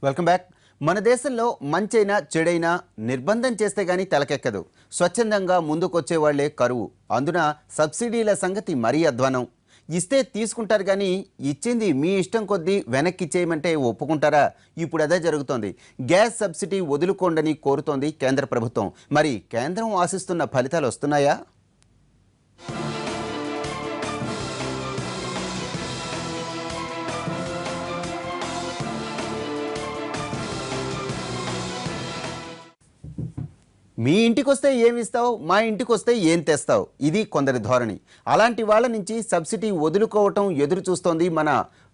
Welcome back. మన దేశంలో మంచైనా చెడైనా నిర్బంధం చేస్తే గానీ తలకెక్కదు. స్వచ్ఛందంగా ముందుకొచ్చే వాళ్లే కరువు. అందున సబ్సిడీల సంగతి మరీ అధ్వానం. ఇస్తే తీసుకుంటారు కానీ ఇచ్చింది మీ ఇష్టం కొద్దీ వెనక్కి ఇచ్చేయమంటే ఒప్పుకుంటారా? ఇప్పుడు అదే జరుగుతోంది. గ్యాస్ సబ్సిడీ వదులుకోండని కోరుతోంది కేంద్ర ప్రభుత్వం. మరి కేంద్రం ఆశిస్తున్న ఫలితాలు వస్తున్నాయా? మీ ఇంటికొస్తే ఏమిస్తావు, మా ఇంటికొస్తే ఏం తెస్తావు, ఇది కొందరి ధోరణి. అలాంటి వాళ్ళ నుంచి సబ్సిడీ వదులుకోవటం ఎదురు చూస్తోంది మన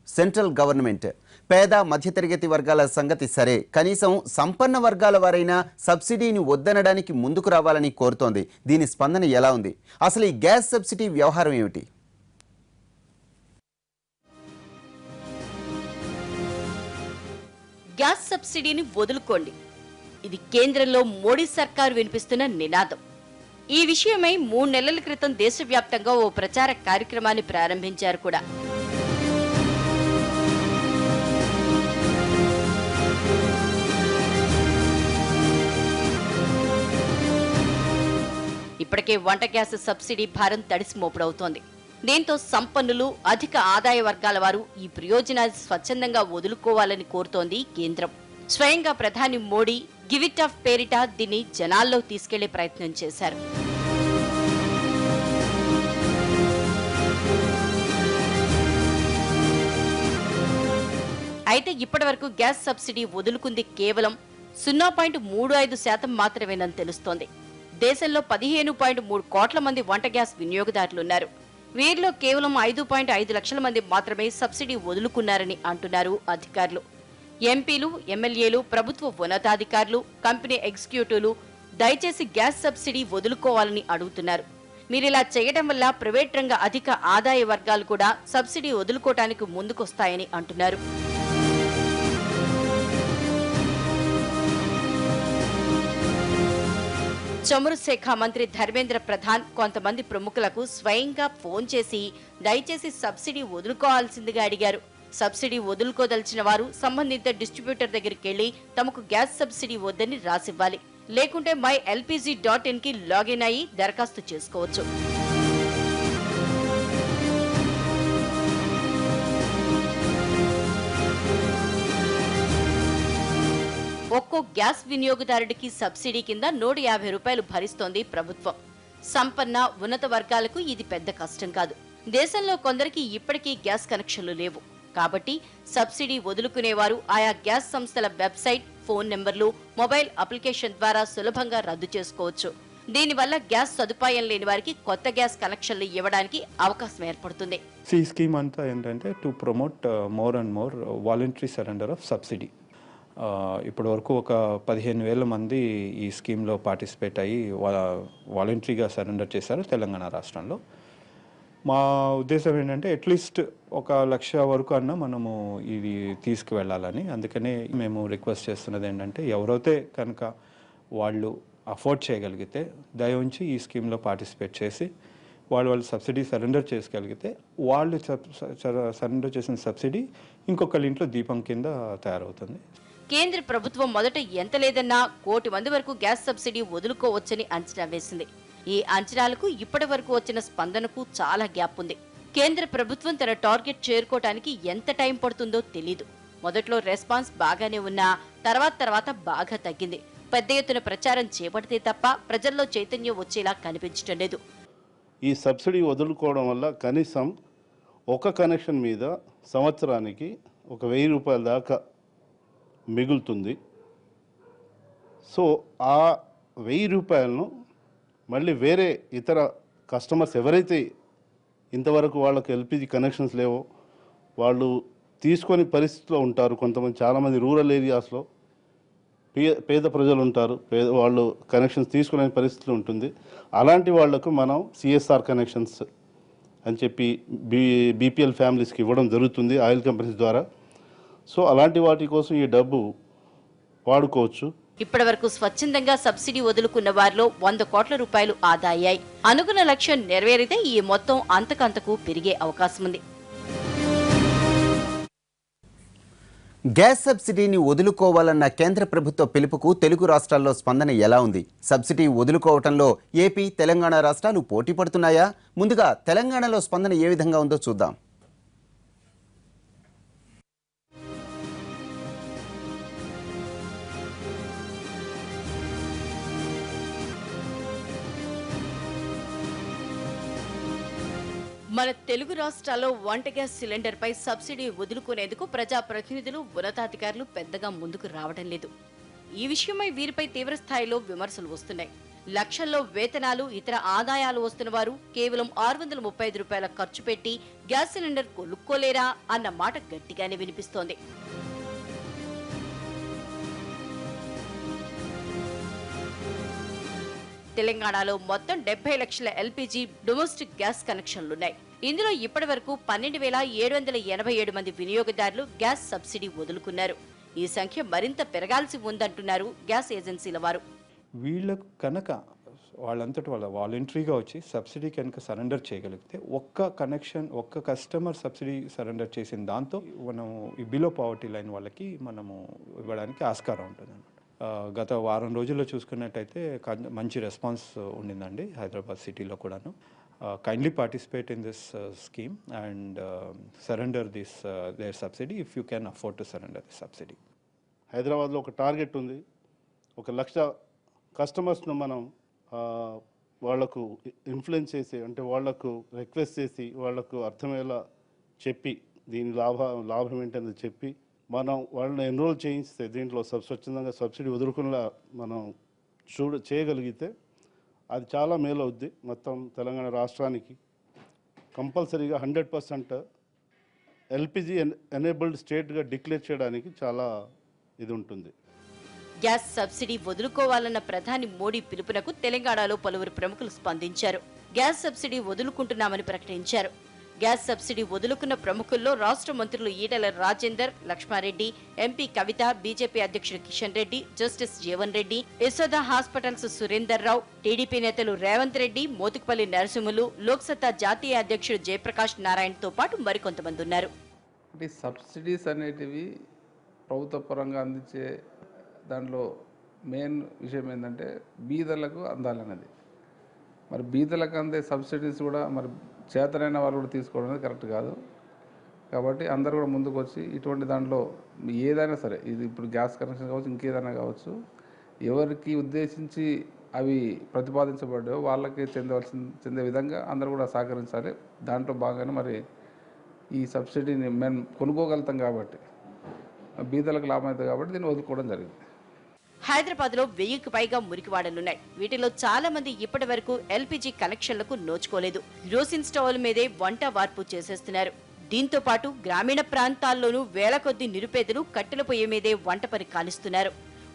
సెంట్రల్ గవర్నమెంట్. పేద మధ్యతరగతి వర్గాల సంగతి సరే, కనీసం సంపన్న వర్గాల వారైనా సబ్సిడీని వద్దనడానికి ముందుకు రావాలని కోరుతోంది. దీని స్పందన ఎలా ఉంది? అసలు ఈ గ్యాస్ సబ్సిడీ వ్యవహారం ఏమిటి? గ్యాస్ సబ్సిడీని వదులుకోండి, ఇది కేంద్రంలో మోడీ సర్కారు వినిపిస్తున్న నినాదం. ఈ విషయమై 3 నెలల క్రితం దేశవ్యాప్తంగా ఓ ప్రచార కార్యక్రమాన్ని ప్రారంభించారు కూడా. ఇప్పటికే వంట గ్యాస్ సబ్సిడీ భారం తడిసి మోపుడవుతోంది. దీంతో సంపన్నులు, అధిక ఆదాయ వర్గాల వారు ఈ ప్రయోజనాన్ని స్వచ్ఛందంగా వదులుకోవాలని కోరుతోంది కేంద్రం. స్వయంగా ప్రధాని మోడీ గివ్ ఇట్ ఆఫ్ పేరిట దీన్ని జనాల్లో తీసుకెళ్లే ప్రయత్నం చేశారు. అయితే ఇప్పటి వరకు గ్యాస్ సబ్సిడీ వదులుకుంది కేవలం 0.35% మాత్రమేనని తెలుస్తోంది. దేశంలో 15.3 కోట్ల మంది వంట గ్యాస్ వినియోగదారులున్నారు. వీరిలో కేవలం 5.5 లక్షల మంది మాత్రమే సబ్సిడీ వదులుకున్నారని అంటున్నారు అధికారులు. ఎంపీలు, ఎమ్మెల్యేలు, ప్రభుత్వ ఉన్నతాధికారులు, కంపెనీ ఎగ్జిక్యూటివ్లు దయచేసి గ్యాస్ సబ్సిడీ వదులుకోవాలని అడుగుతున్నారు. మీరిలా చేయడం వల్ల ప్రైవేట్ రంగ అధిక ఆదాయ వర్గాలు కూడా సబ్సిడీ వదులుకోవటానికి ముందుకొస్తాయని అంటున్నారు. చమురు శాఖ మంత్రి ధర్మేంద్ర ప్రధాన్ కొంతమంది ప్రముఖులకు స్వయంగా ఫోన్ చేసి దయచేసి సబ్సిడీ వదులుకోవాల్సిందిగా అడిగారు. సబ్సిడీ వదులుకోదలిచిన వారు సంబంధిత డిస్ట్రిబ్యూటర్ దగ్గరికి వెళ్లి తమకు గ్యాస్ సబ్సిడీ వద్దని రాసివ్వాలి. లేకుంటే mylpg.in కి లాగిన్ అయ్యి దరఖాస్తు చేసుకోవచ్చు. ఒక్కో గ్యాస్ వినియోగదారుడికి సబ్సిడీ కింద 150 రూపాయలు భరిస్తోంది ప్రభుత్వం. సంపన్న, ఉన్నత వర్గాలకు ఇది పెద్ద కష్టం కాదు. దేశంలో కొందరికి ఇప్పటికీ గ్యాస్ కనెక్షన్లు లేవు. కాబట్టి సబ్సిడీ వదులుకునేవారు ఆయా గ్యాస్ సంస్థల వెబ్సైట్, ఫోన్ నెంబర్లు, మొబైల్ అప్లికేషన్ ద్వారా సులభంగా రద్దు చేసుకోవచ్చు. దీనివల్ల గ్యాస్ సదుపాయం లేని వారికి కొత్త గ్యాస్ కనెక్షన్లు ఇవ్వడానికి అవకాశం ఏర్పడుతుంది. ఈ స్కీమ్ అంతా ఏంటంటే to promote more and more voluntary surrender of subsidy. ఇప్పటి వరకు ఒక 15,000 మంది ఈ స్కీమ్లో పార్టిసిపేట్ అయ్యి వాలంటరీగా సరెండర్ చేశారు తెలంగాణ రాష్ట్రంలో. మా ఉద్దేశం ఏంటంటే అట్లీస్ట్ 1,00,000 వరకు అన్నా మనము ఇది తీసుకువెళ్ళాలని. అందుకనే మేము రిక్వెస్ట్ చేస్తున్నది ఏంటంటే ఎవరైతే కనుక వాళ్ళు అఫోర్డ్ చేయగలిగితే దయ ఉంచి ఈ స్కీమ్లో పార్టిసిపేట్ చేసి వాళ్ళు సబ్సిడీ సరెండర్ చేసుకోగలిగితే వాళ్ళు సరెండర్ చేసిన సబ్సిడీ ఇంకొకళ్ళ ఇంట్లో దీపం కింద తయారవుతుంది. కేంద్ర ప్రభుత్వం మొదట ఎంత లేదన్నా 1 కోటి మంది వరకు గ్యాస్ సబ్సిడీ వదులుకోవచ్చని అంచనా వేసింది. ఈ అంచనాలకు ఇప్పటి వరకు వచ్చిన స్పందనకు చాలా గ్యాప్ ఉంది. కేంద్ర ప్రభుత్వం తన టార్గెట్ చేరుకోవడానికి ఎంత టైం పడుతుందో తెలీదు. మొదట్లో రెస్పాన్స్ బాగానే ఉన్నా తర్వాత బాగా తగ్గింది. పెద్ద ఎత్తున ప్రచారం చేపడితే తప్ప ప్రజల్లో చైతన్యం వచ్చేలా కనిపించడం లేదు. ఈ సబ్సిడీ వదులుకోవడం వల్ల కనీసం ఒక కనెక్షన్ మీద సంవత్సరానికి 1,000 రూపాయల దాకా మిగులుతుంది. సో ఆ 1,000 రూపాయలను మళ్ళీ వేరే ఇతర కస్టమర్స్ ఎవరైతే ఇంతవరకు వాళ్ళకు ఎల్పిజి కనెక్షన్స్ లేవో వాళ్ళు తీసుకొని పరిస్థితిలో ఉంటారు. కొంతమంది చాలామంది రూరల్ ఏరియాస్లో పేద ప్రజలు ఉంటారు, వాళ్ళు కనెక్షన్స్ తీసుకునే పరిస్థితి ఉంటుంది. అలాంటి వాళ్లకు మనం సిఎస్ఆర్ కనెక్షన్స్ అని చెప్పి బీపీఎల్ ఫ్యామిలీస్కి ఇవ్వడం జరుగుతుంది ఆయిల్ కంపెనీస్ ద్వారా. సో అలాంటి వాటి కోసం ఈ డబ్బు వాడుకోవచ్చు. ఇప్పటి వరకు స్వచ్ఛందంగా సబ్సిడీ వదులుకున్న వారిలో 100 కోట్ల రూపాయలు ఆదా అయ్యాయి. అనుకున్న లక్ష్యం నెరవేరితే ఈ మొత్తం అంతకంతకు పెరిగే అవకాశం ఉంది. గ్యాస్ సబ్సిడీని వదులుకోవాలన్న కేంద్ర ప్రభుత్వ పిలుపుకు తెలుగు రాష్ట్రాల్లో స్పందన ఎలా ఉంది? సబ్సిడీ వదులుకోవటంలో ఏపీ, తెలంగాణ రాష్ట్రాలు పోటీ పడుతున్నాయా? ముందుగా తెలంగాణలో స్పందన ఏ విధంగా ఉందో చూద్దాం. మన తెలుగు రాష్ట్రాల్లో వంట గ్యాస్ సిలిండర్పై సబ్సిడీ వదులుకునేందుకు ప్రజాప్రతినిధులు, ఉన్నతాధికారులు పెద్దగా ముందుకు రావడం లేదు. ఈ విషయమై వీరిపై తీవ్ర స్థాయిలో విమర్శలు వస్తున్నాయి. లక్షల్లో వేతనాలు, ఇతర ఆదాయాలు వస్తున్న వారు కేవలం 635 రూపాయల ఖర్చు పెట్టి గ్యాస్ సిలిండర్ కొనుక్కోలేరా అన్న మాట గట్టిగానే వినిపిస్తోంది. తెలంగాణలో మొత్తం 70 లక్షల ఎల్పీజీ డొమెస్టిక్ గ్యాస్ కనెక్షన్లున్నాయి. ఇందులో ఇప్పటి వరకు 12,787 మంది వినియోగదారులు గ్యాస్ సబ్సిడీ వదులుకున్నారు. ఈ సంఖ్య మరింత పెరగాల్సి ఉందంటున్నారు గ్యాస్ ఏజెన్సీల వారు. వీళ్ళకు కనుక వాళ్ళంతటి వాళ్ళ వాలంటరీగా వచ్చి సబ్సిడీ కనుక సరెండర్ చేయగలిగితే ఒక్క కస్టమర్ సబ్సిడీ సరెండర్ చేసిన దాంతో మనం ఈ బిలో పావర్టీ లైన్ వాళ్ళకి మనము ఇవ్వడానికి ఆస్కారం ఉంటుంది. గత వారం రోజుల్లో చూసుకున్నట్టయితే మంచి రెస్పాన్స్ ఉండిందండి హైదరాబాద్ సిటీలో కూడాను. Kindly participate in this scheme and surrender this there subsidy if you can afford to surrender this subsidy. హైదరాబాద్లో ఒక టార్గెట్ ఉంది. 1,00,000 కస్టమర్స్ను మనం వాళ్లకు ఇన్ఫ్లుయెన్స్ చేసి, అంటే వాళ్లకు రిక్వెస్ట్ చేసి, వాళ్లకు అర్థమయ్యేలా చెప్పి, దీని లాభం ఏంటనేది చెప్పి మనం వాళ్ళని ఎన్రోల్ చేయిస్తే, దీంట్లో స్వచ్ఛందంగా సబ్సిడీ వదులుకునేలా మనం చేయగలిగితే అది చాలా మేలు అవుద్ది. మొత్తం తెలంగాణ రాష్ట్రానికి కంపల్సరీగా 100% ఎల్పిజి ఎనేబుల్డ్ స్టేట్గా డిక్లేర్ చేయడానికి చాలా ఇది ఉంటుంది. గ్యాస్ సబ్సిడీ వదులుకోవాలన్న ప్రధాని మోడీ పిలుపునకు తెలంగాణలో పలువురు ప్రముఖులు స్పందించారు. గ్యాస్ సబ్సిడీ వదులుకుంటున్నామని ప్రకటించారు. గ్యాస్ సబ్సిడీ వదులుకున్న ప్రముఖుల్లో రాష్ట్ర మంత్రులు ఈటెల రాజేందర్, లక్ష్మారెడ్డి, ఎంపీ కవిత, బీజేపీ అధ్యక్షుడు కిషన్ రెడ్డి, జస్టిస్ జీవన్ రెడ్డి, యశోద హాస్పిటల్స్ సురేందర్ రావు, టీడీపీ నేతలు రేవంత్ రెడ్డి, మోతుకుపల్లి నరసింహులు, లోక్సత్తా జాతీయ అధ్యక్షుడు జయప్రకాష్ నారాయణతో పాటు మరికొంతమంది ఉన్నారు. సబ్సిడీస్ అనేటివి ప్రభుత్వ పరంగా అందించే దాంట్లో మెయిన్ విషయం ఏంటంటే బీదలకు అందాలన్నది. మరి బీదలకు అందే సబ్సిడీస్ కూడా మరి చేతనైన వాళ్ళు కూడా తీసుకోవడం అనేది కరెక్ట్ కాదు. కాబట్టి అందరూ కూడా ముందుకు వచ్చి ఇటువంటి దాంట్లో ఏదైనా సరే, ఇది ఇప్పుడు గ్యాస్ కనెక్షన్ కావచ్చు, ఇంకేదైనా కావచ్చు, ఎవరికి ఉద్దేశించి అవి ప్రతిపాదించబడ్డాయో వాళ్ళకి చెందే విధంగా అందరూ కూడా సహకరించాలి. దాంట్లో భాగంగానే మరి ఈ సబ్సిడీని మేము కొనుక్కోగలుగుతాం కాబట్టి, బీదలకు లాభం అవుతుంది కాబట్టి దీన్ని వదులుకోవడం జరిగింది. హైదరాబాద్ లో 1000కి పైగా మురికివాడలున్నాయి. వీటిలో చాలా మంది ఇప్పటి వరకు ఎల్పీజీ కనెక్షన్లకు నోచుకోలేదు. కిరోసిన్ స్టవ్ల మీదే వంట వార్పు చేసేస్తున్నారు. దీంతో పాటు గ్రామీణ ప్రాంతాల్లోనూ వేల కొద్ది నిరుపేదలు కట్టెల పొయ్యి మీదే వంట పని కానిస్తున్నారు.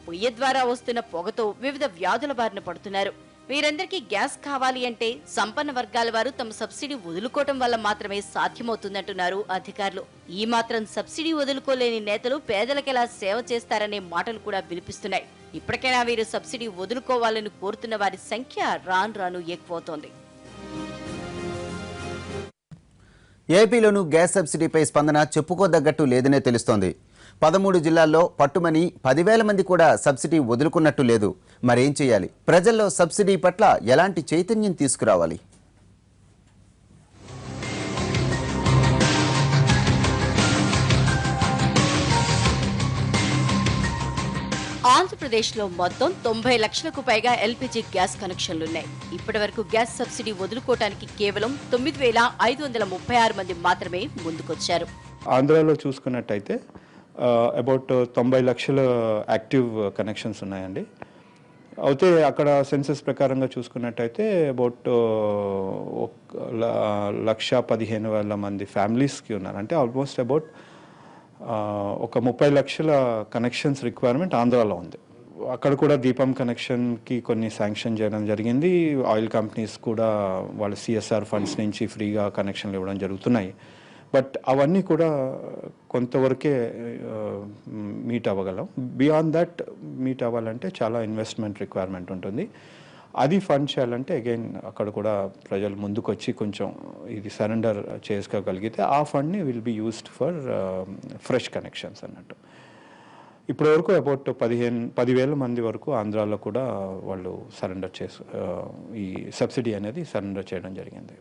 పొయ్యి ద్వారా వస్తున్న పొగతో వివిధ వ్యాధుల బారిన పడుతున్నారు. వీరందరికీ గ్యాస్ కావాలి అంటే సంపన్న వర్గాల వారు తమ సబ్సిడీ వదులుకోవటం వల్ల మాత్రమే సాధ్యమవుతుందంటున్నారు అధికారులు. ఈ మాత్రం సబ్సిడీ వదులుకోలేని నేతలు పేదలకెలా సేవ చేస్తారనే మాటలు కూడా వినిపిస్తున్నాయి. ఇప్పటికైనా వీరు సబ్సిడీ వదులుకోవాలని కోరుతున్న వారి సంఖ్య రాను ఎక్కువవుతోంది. ఏపీలోనూ గ్యాస్ సబ్సిడీపై స్పందన చెప్పుకోదగ్గట్టు లేదనే తెలుస్తోంది. 13 జిల్లాల్లో పట్టుమని 10,000 మంది కూడా సబ్సిడీ వదులుకున్నట్టు లేదు. మరేం చేయాలి? ప్రజల్లో సబ్సిడీ పట్ల ఎలాంటి చైతన్యం తీసుకురావాలి? ఆంధ్రప్రదేశ్లో మొత్తం 90 లక్షలకు పైగా ఎల్పీజీ గ్యాస్ కనెక్షన్లున్నాయి. ఇప్పటి వరకు గ్యాస్ సబ్సిడీ వదులుకోవడానికి కేవలం 9,536 మంది మాత్రమే ముందుకొచ్చారు. ఆంధ్రాలో చూసుకున్నట్టయితే అబౌట్ 90 లక్షల యాక్టివ్ కనెక్షన్స్ ఉన్నాయండి. అయితే అక్కడ సెన్సస్ ప్రకారంగా చూసుకున్నట్టయితే అబౌట్ 1,15,000 మంది ఫ్యామిలీస్కి ఉన్నారు. అంటే ఆల్మోస్ట్ అబౌట్ ఒక 30 లక్షల కనెక్షన్స్ రిక్వైర్మెంట్ ఆంధ్రాలో ఉంది. అక్కడ కూడా దీపం కనెక్షన్కి కొన్ని శాంక్షన్ చేయడం జరిగింది. ఆయిల్ కంపెనీస్ కూడా వాళ్ళ CSR ఫండ్స్ నుంచి ఫ్రీగా కనెక్షన్లు ఇవ్వడం జరుగుతున్నాయి. బట్ అవన్నీ కూడా కొంతవరకే మీట్ అవ్వగలం. బియాండ్ దట్ మీట్ అవ్వాలంటే చాలా ఇన్వెస్ట్మెంట్ రిక్వైర్మెంట్ ఉంటుంది. అది ఫండ్ చేయాలంటే అగైన్ అక్కడ కూడా ప్రజలు ముందుకు వచ్చి కొంచెం ఇది సరెండర్ చేసుకోగలిగితే ఆ ఫండ్ని will be used for fresh connections అన్నట్టు. ఇప్పటి వరకు అబౌట్ 10,000 మంది వరకు ఆంధ్రాలో కూడా వాళ్ళు సరెండర్ ఈ సబ్సిడీ అనేది సరెండర్ చేయడం జరిగింది.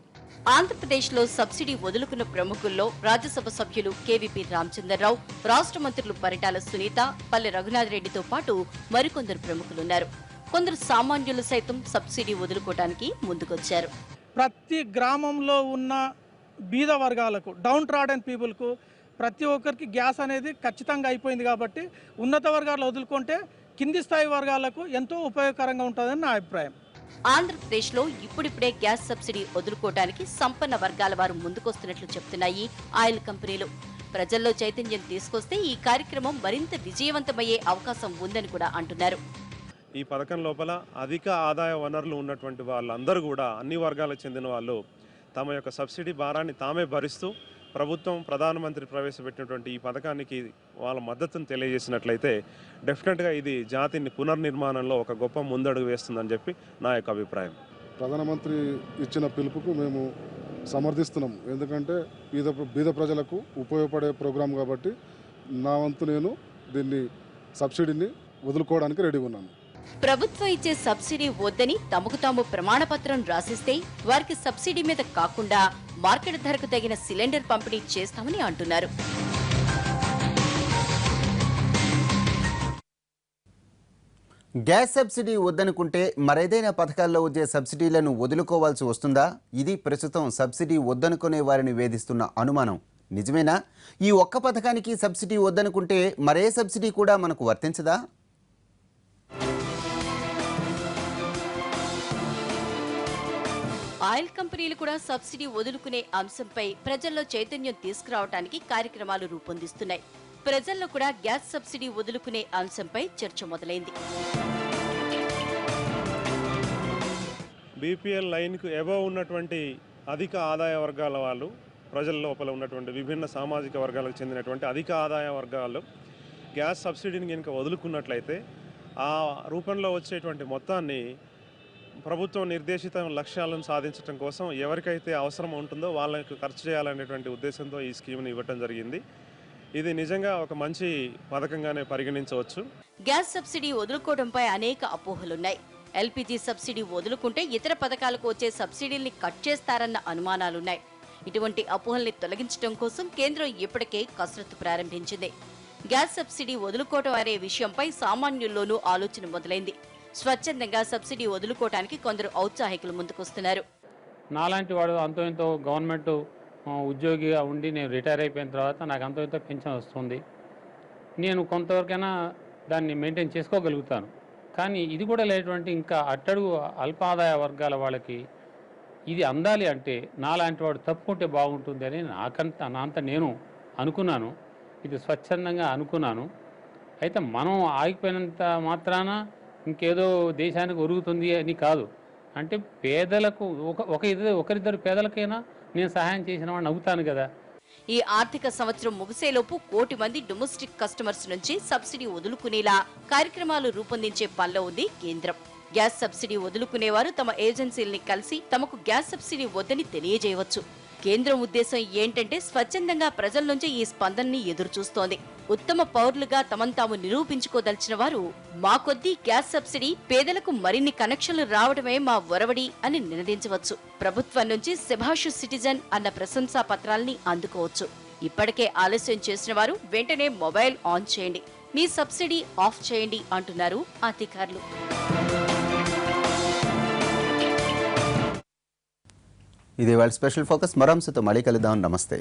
ఆంధ్రప్రదేశ్లో సబ్సిడీ వదులుకున్న ప్రముఖుల్లో రాజ్యసభ సభ్యులు కేవీపీ రామచంద్రరావు, రాష్ట్ర మంత్రులు పరిటాల సునీత, పల్లె రఘునాథ్ రెడ్డితో పాటు మరికొందరు ప్రముఖులున్నారు. కొందరు సామాన్యులు సైతం సబ్సిడీ వదులుకోవడానికి ముందుకొచ్చారు. ప్రతి గ్రామంలో ఉన్న బీద వర్గాలకు, డౌన్ ట్రాడెన్ పీపుల్కు ప్రతి ఒక్కరికి గ్యాస్ అనేది ఖచ్చితంగా అయిపోయింది కాబట్టి ఉన్నత వర్గాలు వదులుకుంటే కింది స్థాయి వర్గాలకు ఎంతో ఉపయోగకరంగా ఉంటుందని నా అభిప్రాయం. ఆంధ్రప్రదేశ్లో ఇప్పుడిప్పుడే గ్యాస్ సబ్సిడీ వదులుకోవడానికి సంపన్న వర్గాల వారు ముందుకొస్తున్నట్లు చెప్తున్నాయి ఆయిల్ కంపెనీలు. ప్రజల్లో చైతన్యం తీసుకొస్తే ఈ కార్యక్రమం మరింత విజయవంతమయ్యే అవకాశం ఉందని కూడా అంటున్నారు. ఈ పథకం లోపల అధిక ఆదాయ వనరులు ఉన్నటువంటి వాళ్ళందరూ కూడా అన్ని వర్గాలకు చెందిన వాళ్ళు తమ యొక్క సబ్సిడీ భారాన్ని తామే భరిస్తూ ప్రభుత్వం ప్రధానమంత్రి ప్రవేశపెట్టినటువంటి ఈ పథకానికి వాళ్ళ మద్దతును తెలియజేసినట్లయితే డెఫినెట్గా ఇది జాతిని పునర్నిర్మాణంలో ఒక గొప్ప ముందడుగు వేస్తుందని చెప్పి నా యొక్క అభిప్రాయం. ప్రధానమంత్రి ఇచ్చిన పిలుపుకు మేము సమర్థిస్తున్నాం. ఎందుకంటే బీద ప్రజలకు ఉపయోగపడే ప్రోగ్రాం కాబట్టి నా వంతు నేను దీన్ని సబ్సిడీని వదులుకోవడానికి రెడీగా ఉన్నాను. ప్రభుత్వం ఇచ్చే సబ్సిడీ వద్దని తమకు తాము ప్రమాణపత్రం రాసిస్తే వారికి సబ్సిడీ మీద కాకుండా మార్కెట్ ధరకు తగిన సిలిండర్ పంపిణీ చేస్తామని అంటున్నారు. గ్యాస్ సబ్సిడీ వద్దనుకుంటే మరేదైనా పథకాల్లో వచ్చే సబ్సిడీలను వదులుకోవాల్సి వస్తుందా? ఇది ప్రస్తుతం సబ్సిడీ వద్దనుకునే వారిని వేధిస్తున్న అనుమానం. నిజమేనా? ఈ ఒక్క పథకానికి సబ్సిడీ వద్దనుకుంటే మరే సబ్సిడీ కూడా మనకు వర్తించదా? ఆయిల్ కంపెనీలు కూడా సబ్సిడీ వదులుకునే అంశంపై ప్రజల్లో చైతన్యం తీసుకురావడానికి కార్యక్రమాలు రూపొందిస్తున్నాయి. ప్రజల్లో కూడా గ్యాస్ సబ్సిడీ వదులుకునే అంశంపై చర్చ మొదలైంది. బీపీఎల్ లైన్కు ఎబవ్ ఉన్నటువంటి అధిక ఆదాయ వర్గాల వాళ్ళు, ప్రజల లోపల ఉన్నటువంటి విభిన్న సామాజిక వర్గాలకు చెందినటువంటి అధిక ఆదాయ వర్గాలు గ్యాస్ సబ్సిడీని కనుక వదులుకున్నట్లయితే ఆ రూపంలో వచ్చేటువంటి మొత్తాన్ని ప్రభుత్వం నిర్దేశిత లక్ష్యాలను సాధించడం కోసం ఎవరికైతే అవసరం ఉంటుందో వాళ్ళకు ఖర్చు చేయాలనేటువంటి ఉద్దేశంతో ఈ స్కీమ్ని ఇవ్వటం జరిగింది. ఇది నిజంగా ఒక మంచి పథకంగానే పరిగణించవచ్చు. గ్యాస్ సబ్సిడీ వదులుకోవడంపై అనేక అపోహలున్నాయి. ఎల్పీజీ సబ్సిడీ వదులుకుంటే ఇతర పథకాలకు వచ్చే సబ్సిడీల్ని కట్ చేస్తారన్న అనుమానాలున్నాయి. ఇటువంటి అపోహల్ని తొలగించడం కోసం కేంద్రం ఇప్పటికే కసరత్తు ప్రారంభించింది. గ్యాస్ సబ్సిడీ వదులుకోవడం అనే విషయంపై సామాన్యుల్లోనూ ఆలోచన మొదలైంది. స్వచ్ఛందంగా సబ్సిడీ వదులుకోవడానికి కొందరు ఔత్సాహికులు ముందుకొస్తున్నారు. నాలాంటి వాడు అంతో ఇంతో గవర్నమెంట్ ఉద్యోగిగా ఉండి నేను రిటైర్ అయిపోయిన తర్వాత నాకు అంతో ఇంతో పెన్షన్ వస్తుంది. నేను కొంతవరకైనా దాన్ని మెయింటైన్ చేసుకోగలుగుతాను. కానీ ఇది కూడా లేటువంటి ఇంకా అట్టడుగు అల్పాదాయ వర్గాల వాళ్ళకి ఇది అందాలి అంటే నాలాంటి వాడు తప్పుకుంటే బాగుంటుంది అని నాంత నేను అనుకున్నాను. ఇది స్వచ్ఛందంగా అనుకున్నాను. అయితే మనం ఆగిపోయినంత మాత్రాన ఇంకేదో దేశానికి ఒరుగుతుంది అని కాదు. అంటే పేదలకు ఒకరిద్దరు పేదలకైనా నేను సహాయం చేసిన వాడిని అవుతాను కదా. ఈ ఆర్థిక సంవత్సరం ముగిసేలోపు 1 కోటి మంది డొమెస్టిక్ కస్టమర్స్ నుంచి సబ్సిడీ వదులుకునేలా కార్యక్రమాలు రూపొందించే పనిలో ఉంది కేంద్రం. గ్యాస్ సబ్సిడీ వదులుకునేవారు తమ ఏజెన్సీల్ని కలిసి తమకు గ్యాస్ సబ్సిడీ వద్దని తెలియజేయవచ్చు. కేంద్రం ఉద్దేశం ఏంటంటే స్వచ్ఛందంగా ప్రజల నుంచి ఈ స్పందనని ఎదురుచూస్తోంది. ఉత్తమ పౌరులుగా తమను తాము నిరూపించుకోదలిచిన వారు మా కొద్దీ గ్యాస్ సబ్సిడీ పేదలకు మరిన్ని కనెక్షన్లు రావడమే మా ఒరవడి అని నినదించవచ్చు. ప్రభుత్వం నుంచి శభాషు సిటిజన్ అన్న ప్రశంసా పత్రాల్ని అందుకోవచ్చు. ఇప్పటికే ఆలస్యం చేసిన వారు వెంటనే మొబైల్ ఆన్ చేయండి, మీ సబ్సిడీ ఆఫ్ చేయండి అంటున్నారు అధికారులు. ఇది వాళ్ళ స్పెషల్ ఫోకస్. మరో అంశంతో మళ్ళీ కలుద్దాం. నమస్తే.